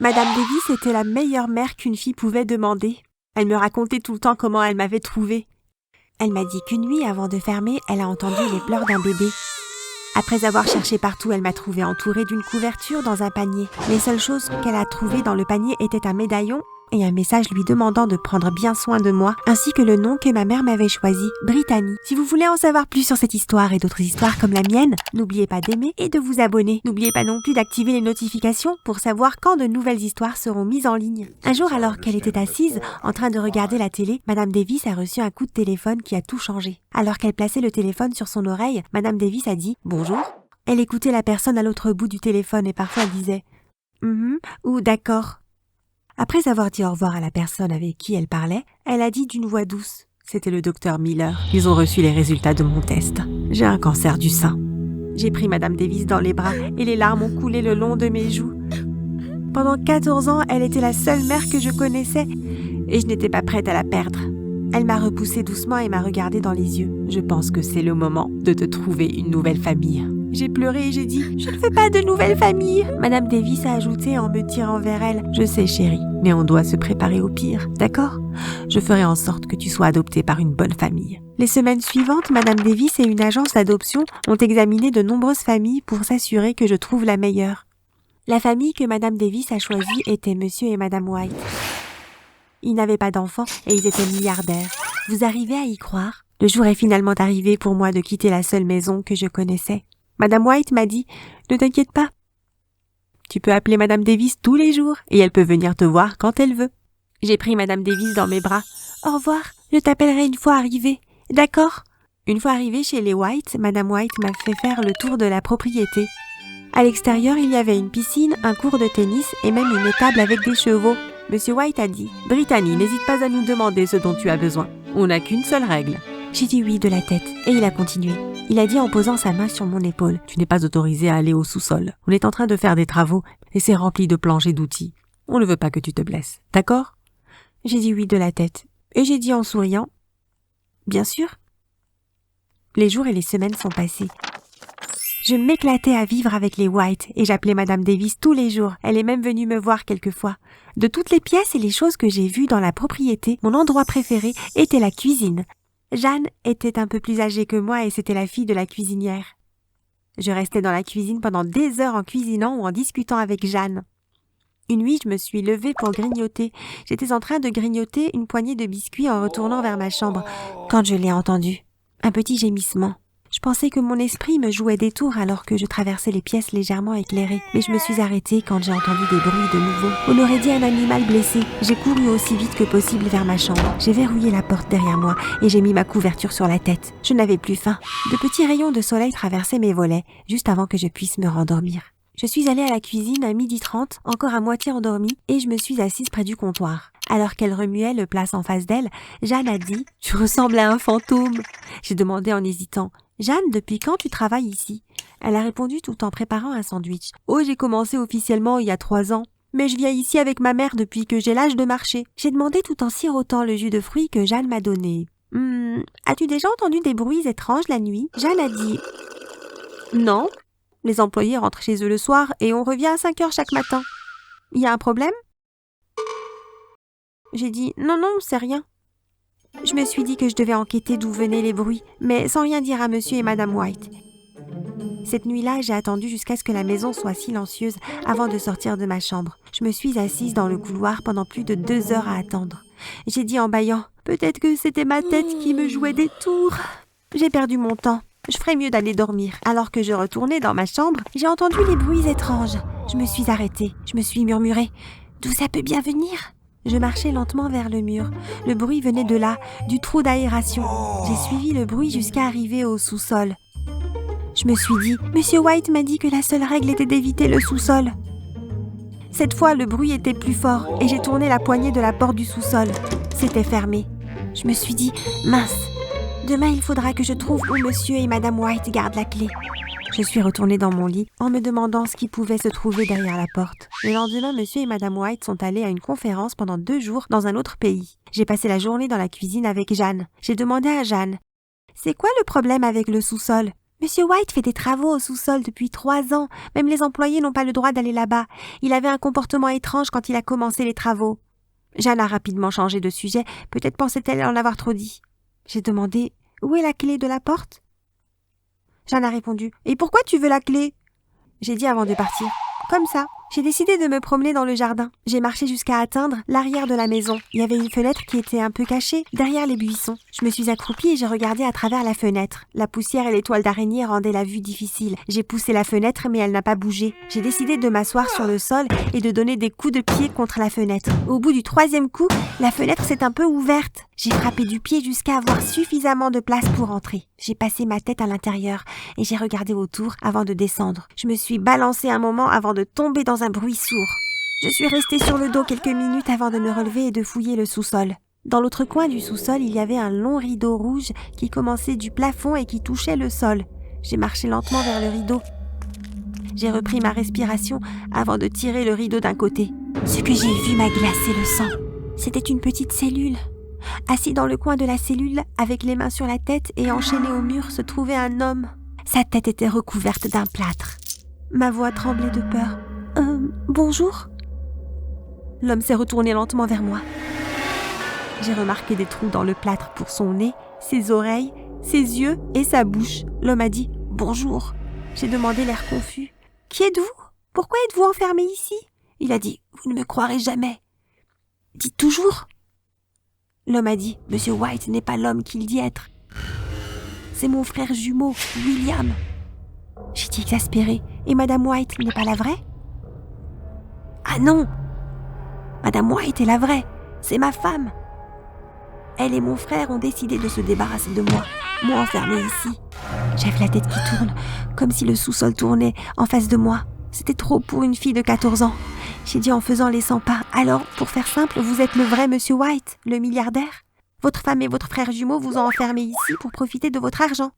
Madame Davis était la meilleure mère qu'une fille pouvait demander. Elle me racontait tout le temps comment elle m'avait trouvée. Elle m'a dit qu'une nuit, avant de fermer, elle a entendu les pleurs d'un bébé. Après avoir cherché partout, elle m'a trouvée entourée d'une couverture dans un panier. Les seules choses qu'elle a trouvées dans le panier étaient un médaillon et un message lui demandant de prendre bien soin de moi, ainsi que le nom que ma mère m'avait choisi, Brittany. Si vous voulez en savoir plus sur cette histoire et d'autres histoires comme la mienne, n'oubliez pas d'aimer et de vous abonner. N'oubliez pas non plus d'activer les notifications pour savoir quand de nouvelles histoires seront mises en ligne. Un jour, alors qu'elle était assise, en train de regarder la télé, Madame Davis a reçu un coup de téléphone qui a tout changé. Alors qu'elle plaçait le téléphone sur son oreille, Madame Davis a dit « Bonjour ». Elle écoutait la personne à l'autre bout du téléphone et parfois elle disait « ou d'accord ». Après avoir dit au revoir à la personne avec qui elle parlait, elle a dit d'une voix douce. C'était le docteur Miller. Ils ont reçu les résultats de mon test. J'ai un cancer du sein. J'ai pris Madame Davis dans les bras et les larmes ont coulé le long de mes joues. Pendant 14 ans, elle était la seule mère que je connaissais et je n'étais pas prête à la perdre. Elle m'a repoussée doucement et m'a regardée dans les yeux. Je pense que c'est le moment de te trouver une nouvelle famille. J'ai pleuré et j'ai dit « Je ne veux pas de nouvelle famille !» Madame Davis a ajouté en me tirant vers elle « Je sais chérie, mais on doit se préparer au pire, d'accord ? Je ferai en sorte que tu sois adoptée par une bonne famille. » Les semaines suivantes, Madame Davis et une agence d'adoption ont examiné de nombreuses familles pour s'assurer que je trouve la meilleure. La famille que Madame Davis a choisie était Monsieur et Madame White. Ils n'avaient pas d'enfants et ils étaient milliardaires. Vous arrivez à y croire ? Le jour est finalement arrivé pour moi de quitter la seule maison que je connaissais. Madame White m'a dit « Ne t'inquiète pas. Tu peux appeler Madame Davis tous les jours et elle peut venir te voir quand elle veut. » J'ai pris Madame Davis dans mes bras. « Au revoir, je t'appellerai une fois arrivée. D'accord ?» Une fois arrivée chez les White, Madame White m'a fait faire le tour de la propriété. À l'extérieur, il y avait une piscine, un court de tennis et même une étable avec des chevaux. Monsieur White a dit « Brittany, n'hésite pas à nous demander ce dont tu as besoin. On n'a qu'une seule règle. » J'ai dit oui de la tête et il a continué. Il a dit en posant sa main sur mon épaule « Tu n'es pas autorisé à aller au sous-sol. On est en train de faire des travaux et c'est rempli de planches et d'outils. On ne veut pas que tu te blesses. D'accord ?» J'ai dit oui de la tête et j'ai dit en souriant « Bien sûr. » Les jours et les semaines sont passés. Je m'éclatais à vivre avec les White et j'appelais Madame Davis tous les jours. Elle est même venue me voir quelquefois. De toutes les pièces et les choses que j'ai vues dans la propriété, mon endroit préféré était la cuisine. Jeanne était un peu plus âgée que moi et c'était la fille de la cuisinière. Je restais dans la cuisine pendant des heures en cuisinant ou en discutant avec Jeanne. Une nuit, je me suis levée pour grignoter. J'étais en train de grignoter une poignée de biscuits en retournant vers ma chambre quand je l'ai entendu. Un petit gémissement. Je pensais que mon esprit me jouait des tours alors que je traversais les pièces légèrement éclairées. Mais je me suis arrêtée quand j'ai entendu des bruits de nouveau. On aurait dit un animal blessé. J'ai couru aussi vite que possible vers ma chambre. J'ai verrouillé la porte derrière moi et j'ai mis ma couverture sur la tête. Je n'avais plus faim. De petits rayons de soleil traversaient mes volets, juste avant que je puisse me rendormir. Je suis allée à la cuisine à 12h30, encore à moitié endormie, et je me suis assise près du comptoir. Alors qu'elle remuait le plat en face d'elle, Jeanne a dit « Tu ressembles à un fantôme !» J'ai demandé en hésitant « Jeanne, depuis quand tu travailles ici ?» Elle a répondu tout en préparant un sandwich. « Oh, j'ai commencé officiellement il y a 3 ans. Mais je viens ici avec ma mère depuis que j'ai l'âge de marcher. » J'ai demandé tout en sirotant le jus de fruits que Jeanne m'a donné. « As-tu déjà entendu des bruits étranges la nuit ?» Jeanne a dit « Non. Les employés rentrent chez eux le soir et on revient à 5h chaque matin. Il y a un problème ?» J'ai dit « Non, c'est rien. » Je me suis dit que je devais enquêter d'où venaient les bruits, mais sans rien dire à Monsieur et Madame White. Cette nuit-là, j'ai attendu jusqu'à ce que la maison soit silencieuse avant de sortir de ma chambre. Je me suis assise dans le couloir pendant plus de 2 heures à attendre. J'ai dit en bâillant « Peut-être que c'était ma tête qui me jouait des tours. » J'ai perdu mon temps. Je ferais mieux d'aller dormir. Alors que je retournais dans ma chambre, j'ai entendu les bruits étranges. Je me suis arrêtée. Je me suis murmuré « D'où ça peut bien venir ?» Je marchais lentement vers le mur. Le bruit venait de là, du trou d'aération. J'ai suivi le bruit jusqu'à arriver au sous-sol. Je me suis dit « Monsieur White m'a dit que la seule règle était d'éviter le sous-sol. » Cette fois, le bruit était plus fort et j'ai tourné la poignée de la porte du sous-sol. C'était fermé. Je me suis dit « Mince, demain il faudra que je trouve où Monsieur et Madame White gardent la clé. » Je suis retournée dans mon lit en me demandant ce qui pouvait se trouver derrière la porte. Le lendemain, Monsieur et Madame White sont allés à une conférence pendant 2 jours dans un autre pays. J'ai passé la journée dans la cuisine avec Jeanne. J'ai demandé à Jeanne « C'est quoi le problème avec le sous-sol ?» Monsieur White fait des travaux au sous-sol depuis 3 ans. Même les employés n'ont pas le droit d'aller là-bas. Il avait un comportement étrange quand il a commencé les travaux. Jeanne a rapidement changé de sujet. Peut-être pensait-elle en avoir trop dit. J'ai demandé « Où est la clé de la porte ?» Jeanne a répondu « Et pourquoi tu veux la clé ?» J'ai dit avant de partir « Comme ça ». J'ai décidé de me promener dans le jardin. J'ai marché jusqu'à atteindre l'arrière de la maison. Il y avait une fenêtre qui était un peu cachée, derrière les buissons. Je me suis accroupie et j'ai regardé à travers la fenêtre. La poussière et les toiles d'araignée rendaient la vue difficile. J'ai poussé la fenêtre, mais elle n'a pas bougé. J'ai décidé de m'asseoir sur le sol et de donner des coups de pied contre la fenêtre. Au bout du 3e coup, la fenêtre s'est un peu ouverte. J'ai frappé du pied jusqu'à avoir suffisamment de place pour entrer. J'ai passé ma tête à l'intérieur et j'ai regardé autour avant de descendre. Je me suis balancée un moment avant de tomber dans un bruit sourd. Je suis restée sur le dos quelques minutes avant de me relever et de fouiller le sous-sol. Dans l'autre coin du sous-sol, il y avait un long rideau rouge qui commençait du plafond et qui touchait le sol. J'ai marché lentement vers le rideau. J'ai repris ma respiration avant de tirer le rideau d'un côté. Ce que j'ai vu m'a glacé le sang. C'était une petite cellule. Assis dans le coin de la cellule, avec les mains sur la tête et enchaîné au mur, se trouvait un homme. Sa tête était recouverte d'un plâtre. Ma voix tremblait de peur. Bonjour ?» L'homme s'est retourné lentement vers moi. J'ai remarqué des trous dans le plâtre pour son nez, ses oreilles, ses yeux et sa bouche. L'homme a dit « Bonjour ». J'ai demandé l'air confus. « Qui êtes-vous ? Pourquoi êtes-vous enfermé ici ?» Il a dit « Vous ne me croirez jamais. » « Dites toujours ?» L'homme a dit « Monsieur White n'est pas l'homme qu'il dit être. C'est mon frère jumeau, William. » J'ai dit exaspérée « Et Madame White n'est pas la vraie ?» Ah non! Madame White est la vraie, c'est ma femme. Elle et mon frère ont décidé de se débarrasser de moi enfermée ici. J'avais la tête qui tourne, comme si le sous-sol tournait en face de moi. C'était trop pour une fille de 14 ans. J'ai dit en faisant les 100 pas. Alors, pour faire simple, vous êtes le vrai Monsieur White, le milliardaire? Votre femme et votre frère jumeau vous ont enfermé ici pour profiter de votre argent.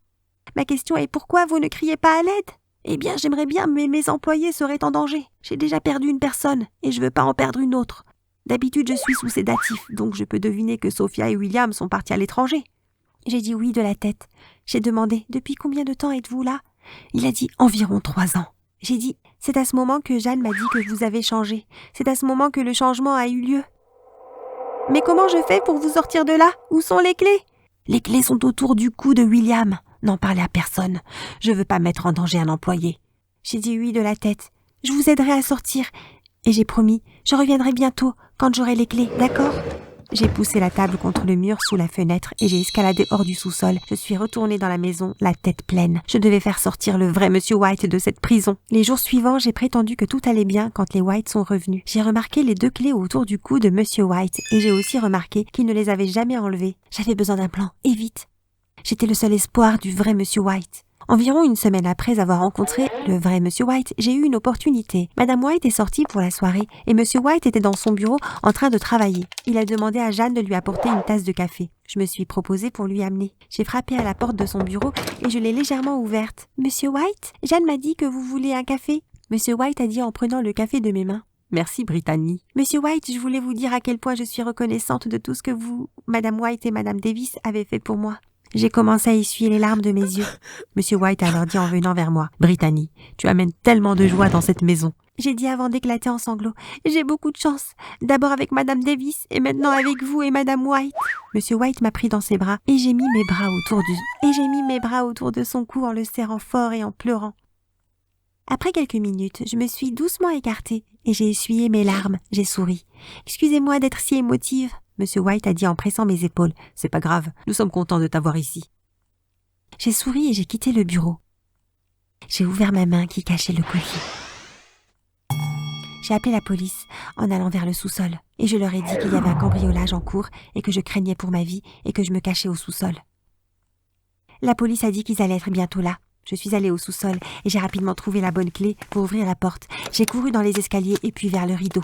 Ma question est pourquoi vous ne criez pas à l'aide? Eh bien, j'aimerais bien, mais mes employés seraient en danger. J'ai déjà perdu une personne et je veux pas en perdre une autre. D'habitude, je suis sous sédatif, donc je peux deviner que Sophia et William sont partis à l'étranger. J'ai dit oui de la tête. J'ai demandé « Depuis combien de temps êtes-vous là ?» Il a dit « Environ 3 ans. » J'ai dit « C'est à ce moment que Jeanne m'a dit que vous avez changé. C'est à ce moment que le changement a eu lieu. » « Mais comment je fais pour vous sortir de là? Où sont les clés? » « Les clés sont autour du cou de William. N'en parlez à personne. Je veux pas mettre en danger un employé. » J'ai dit oui de la tête. « Je vous aiderai à sortir. » Et j'ai promis « Je reviendrai bientôt, quand j'aurai les clés, d'accord ?» J'ai poussé la table contre le mur sous la fenêtre et j'ai escaladé hors du sous-sol. Je suis retournée dans la maison, la tête pleine. Je devais faire sortir le vrai Monsieur White de cette prison. Les jours suivants, j'ai prétendu que tout allait bien quand les White sont revenus. J'ai remarqué les 2 clés autour du cou de Monsieur White et j'ai aussi remarqué qu'il ne les avait jamais enlevées. J'avais besoin d'un plan, et vite. J'étais le seul espoir du vrai Monsieur White. Environ une semaine après avoir rencontré le vrai Monsieur White, j'ai eu une opportunité. Madame White est sortie pour la soirée et Monsieur White était dans son bureau en train de travailler. Il a demandé à Jeanne de lui apporter une tasse de café. Je me suis proposée pour lui amener. J'ai frappé à la porte de son bureau et je l'ai légèrement ouverte. « Monsieur White, Jeanne m'a dit que vous voulez un café. » Monsieur White a dit en prenant le café de mes mains. « Merci, Brittany. »« Monsieur White, je voulais vous dire à quel point je suis reconnaissante de tout ce que vous, Madame White et Madame Davis, avez fait pour moi. » J'ai commencé à essuyer les larmes de mes yeux. Monsieur White a alors dit en venant vers moi, « Brittany, tu amènes tellement de joie dans cette maison. » J'ai dit avant d'éclater en sanglots, « J'ai beaucoup de chance. D'abord avec Madame Davis et maintenant avec vous et Madame White. » Monsieur White m'a pris dans ses bras et j'ai mis mes bras autour de son cou en le serrant fort et en pleurant. Après quelques minutes, je me suis doucement écartée et j'ai essuyé mes larmes. J'ai souri. « Excusez-moi d'être si émotive. » Monsieur White a dit en pressant mes épaules. « C'est pas grave, nous sommes contents de t'avoir ici. » J'ai souri et j'ai quitté le bureau. J'ai ouvert ma main qui cachait le collier. J'ai appelé la police en allant vers le sous-sol et je leur ai dit qu'il y avait un cambriolage en cours et que je craignais pour ma vie et que je me cachais au sous-sol. La police a dit qu'ils allaient être bientôt là. Je suis allée au sous-sol et j'ai rapidement trouvé la bonne clé pour ouvrir la porte. J'ai couru dans les escaliers et puis vers le rideau.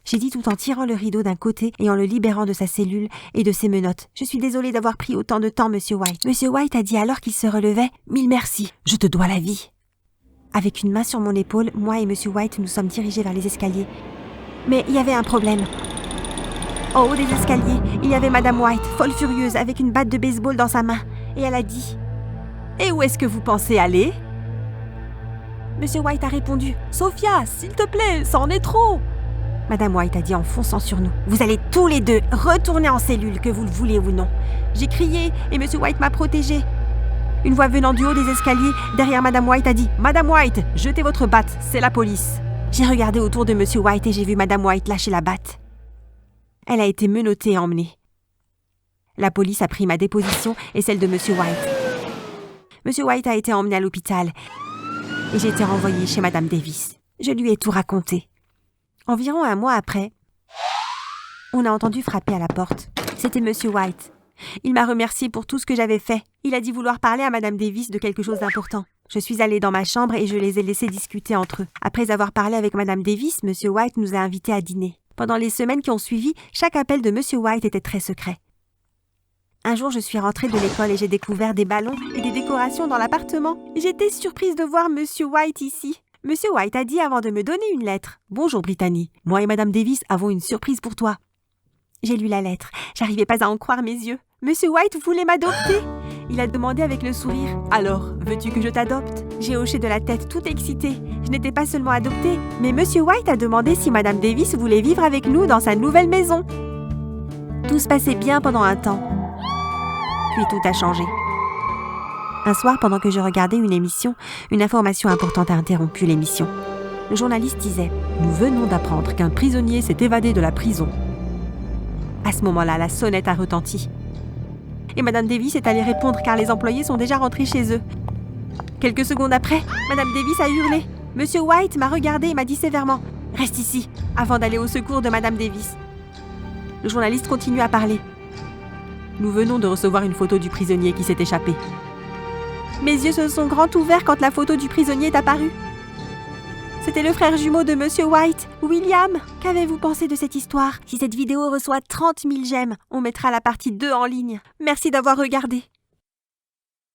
J'ai dit tout en tirant le rideau d'un côté et en le libérant de sa cellule et de ses menottes. « Je suis désolée d'avoir pris autant de temps, Monsieur White. » Monsieur White a dit alors qu'il se relevait. « Mille merci, je te dois la vie. » Avec une main sur mon épaule, moi et Monsieur White nous sommes dirigés vers les escaliers. Mais il y avait un problème. En haut des escaliers, il y avait Madame White, folle furieuse, avec une batte de baseball dans sa main. Et elle a dit Et où est-ce que vous pensez aller ? Monsieur White a répondu « Sophia, s'il te plaît, ça en est trop !» Madame White a dit en fonçant sur nous « Vous allez tous les deux retourner en cellule, que vous le voulez ou non. » J'ai crié et Monsieur White m'a protégée. Une voix venant du haut des escaliers, derrière Madame White, a dit « Madame White, jetez votre batte, c'est la police. » J'ai regardé autour de Monsieur White et j'ai vu Madame White lâcher la batte. Elle a été menottée et emmenée. La police a pris ma déposition et celle de Monsieur White. Monsieur White a été emmené à l'hôpital et j'ai été renvoyée chez Madame Davis. Je lui ai tout raconté. Environ un mois après, on a entendu frapper à la porte. C'était Monsieur White. Il m'a remercié pour tout ce que j'avais fait. Il a dit vouloir parler à Madame Davis de quelque chose d'important. Je suis allée dans ma chambre et je les ai laissés discuter entre eux. Après avoir parlé avec Madame Davis, Monsieur White nous a invités à dîner. Pendant les semaines qui ont suivi, chaque appel de Monsieur White était très secret. Un jour, je suis rentrée de l'école et j'ai découvert des ballons et des décorations dans l'appartement. J'étais surprise de voir Monsieur White ici. Monsieur White a dit avant de me donner une lettre. « Bonjour Brittany, moi et Madame Davis avons une surprise pour toi. » J'ai lu la lettre. J'arrivais pas à en croire mes yeux. Monsieur White voulait m'adopter. Il a demandé avec le sourire. « Alors, veux-tu que je t'adopte ?» J'ai hoché de la tête toute excitée. Je n'étais pas seulement adoptée, mais Monsieur White a demandé si Madame Davis voulait vivre avec nous dans sa nouvelle maison. Tout se passait bien pendant un temps. Puis tout a changé. Un soir, pendant que je regardais une émission, une information importante a interrompu l'émission. Le journaliste disait « Nous venons d'apprendre qu'un prisonnier s'est évadé de la prison. » À ce moment-là, la sonnette a retenti. Et Madame Davis est allée répondre car les employés sont déjà rentrés chez eux. Quelques secondes après, Madame Davis a hurlé. Monsieur White m'a regardé et m'a dit sévèrement « Reste ici !» avant d'aller au secours de Madame Davis. Le journaliste continue à parler. Nous venons de recevoir une photo du prisonnier qui s'est échappé. Mes yeux se sont grands ouverts quand la photo du prisonnier est apparue. C'était le frère jumeau de Monsieur White, William. Qu'avez-vous pensé de cette histoire ? Si cette vidéo reçoit 30 000 j'aime, on mettra la partie 2 en ligne. Merci d'avoir regardé.